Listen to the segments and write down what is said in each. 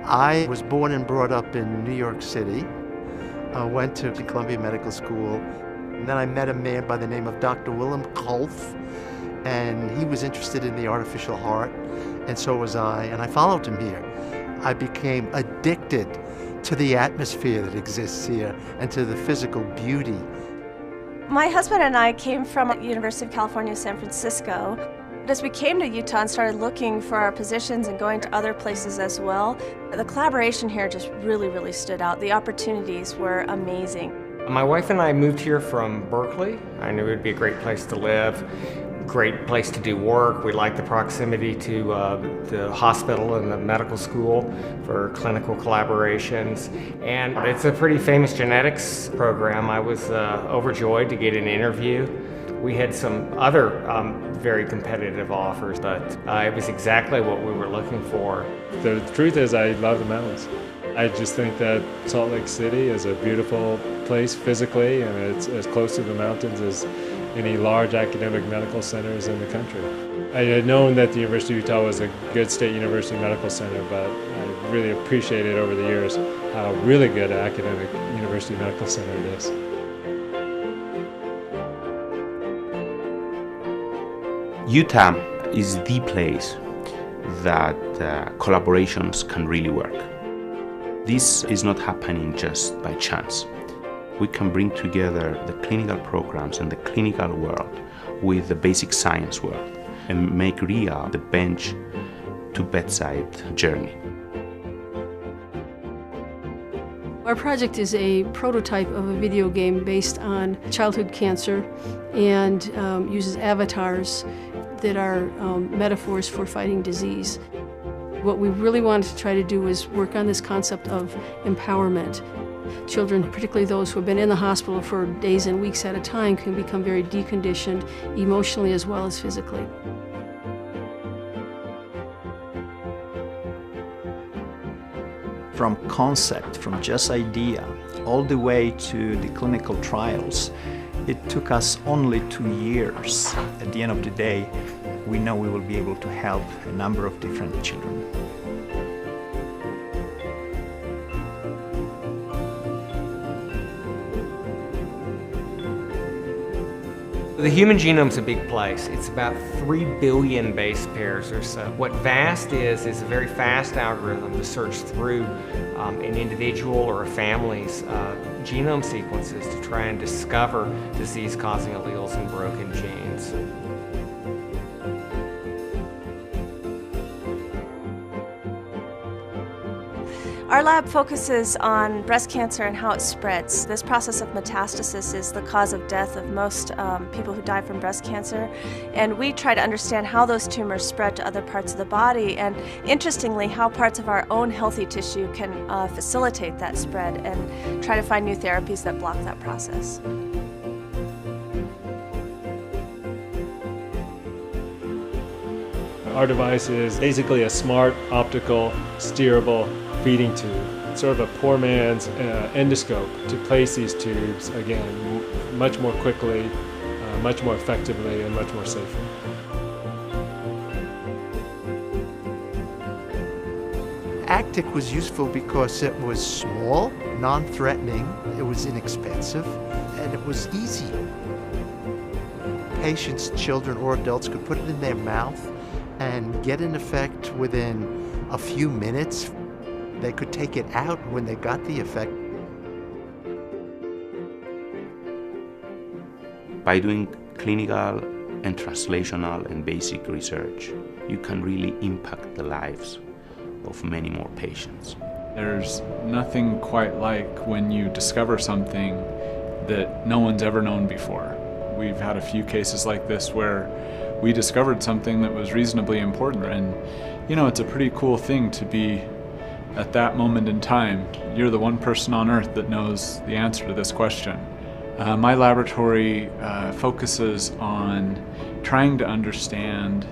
I was born and brought up in New York City. I went to Columbia Medical School, and then I met a man by the name of Dr. Willem Kolff, and he was interested in the artificial heart, and so was I, and I followed him here. I became addicted to the atmosphere that exists here and to the physical beauty. My husband and I came from the University of California, San Francisco. As we came to Utah and started looking for our positions and going to other places as well, the collaboration here just really stood out. The opportunities were amazing. My wife and I moved here from Berkeley. I knew it would be a great place to live, great place to do work. We liked the proximity to the hospital and the medical school for clinical collaborations. And it's a pretty famous genetics program. I was overjoyed to get an interview. We had some other very competitive offers, but it was exactly what we were looking for. The truth is, I love the mountains. I just think that Salt Lake City is a beautiful place physically, and it's as close to the mountains as any large academic medical centers in the country. I had known that the University of Utah was a good state university medical center, but I really appreciated over the years how really good an academic university medical center it is. Utah is the place that collaborations can really work. This is not happening just by chance. We can bring together the clinical programs and the clinical world with the basic science world and make real the bench to bedside journey. Our project is a prototype of a video game based on childhood cancer and uses avatars that are metaphors for fighting disease. What we really wanted to try to do is work on this concept of empowerment. Children, particularly those who have been in the hospital for days and weeks at a time, can become very deconditioned emotionally as well as physically. From concept, from just idea, all the way to the clinical trials, it took us only 2 years. At the end of the day, we know we will be able to help a number of different children. The human genome's a big place. It's about 3 billion base pairs or so. What VAST is a very fast algorithm to search through an individual or a family's genome sequences to try and discover disease-causing alleles and broken genes. Our lab focuses on breast cancer and how it spreads. This process of metastasis is the cause of death of most people who die from breast cancer, and we try to understand how those tumors spread to other parts of the body, and interestingly how parts of our own healthy tissue can facilitate that spread and try to find new therapies that block that process. Our device is basically a smart optical steerable feeding tube, sort of a poor man's endoscope to place these tubes, again, much more quickly, much more effectively, and much more safely. ACTIC was useful because it was small, non-threatening, it was inexpensive, and it was easy. Patients, children, or adults could put it in their mouth and get an effect within a few minutes. They could take it out when they got the effect. By doing clinical and translational and basic research, you can really impact the lives of many more patients. There's nothing quite like when you discover something that no one's ever known before. We've had a few cases like this where we discovered something that was reasonably important, and you know, it's a pretty cool thing to be at that moment in time. You're the one person on earth that knows the answer to this question. My laboratory focuses on trying to understand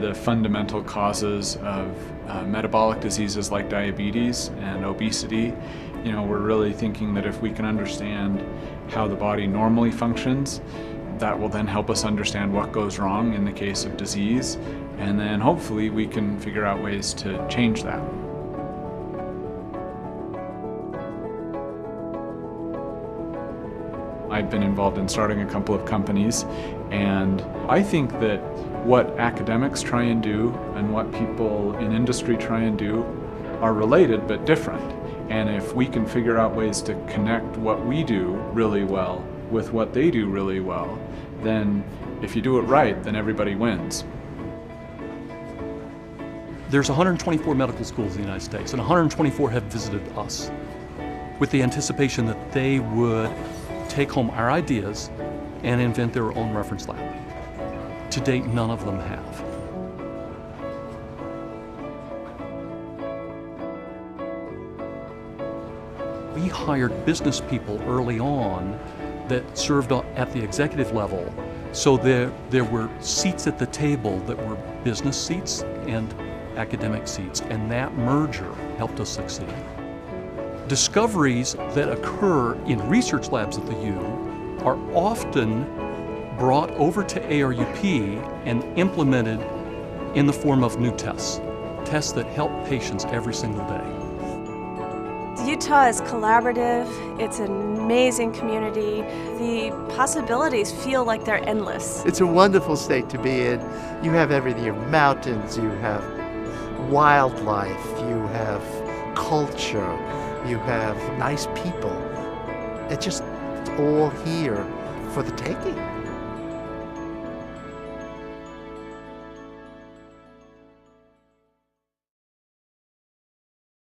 the fundamental causes of metabolic diseases like diabetes and obesity. You know, we're really thinking that if we can understand how the body normally functions, that will then help us understand what goes wrong in the case of disease, and then hopefully we can figure out ways to change that. I've been involved in starting a couple of companies, and I think that what academics try and do and what people in industry try and do are related but different. And if we can figure out ways to connect what we do really well with what they do really well, then if you do it right, then everybody wins. There's 124 medical schools in the United States, and 124 have visited us with the anticipation that they would take home our ideas and invent their own reference lab. To date, none of them have. We hired business people early on that served at the executive level, so there were seats at the table that were business seats and academic seats, and that merger helped us succeed. Discoveries that occur in research labs at the U are often brought over to ARUP and implemented in the form of new tests that help patients every single day. Utah is collaborative, it's an amazing community. The possibilities feel like they're endless. It's a wonderful state to be in. You have everything. You have mountains, you have wildlife, you have culture, you have nice people. It's all here for the taking.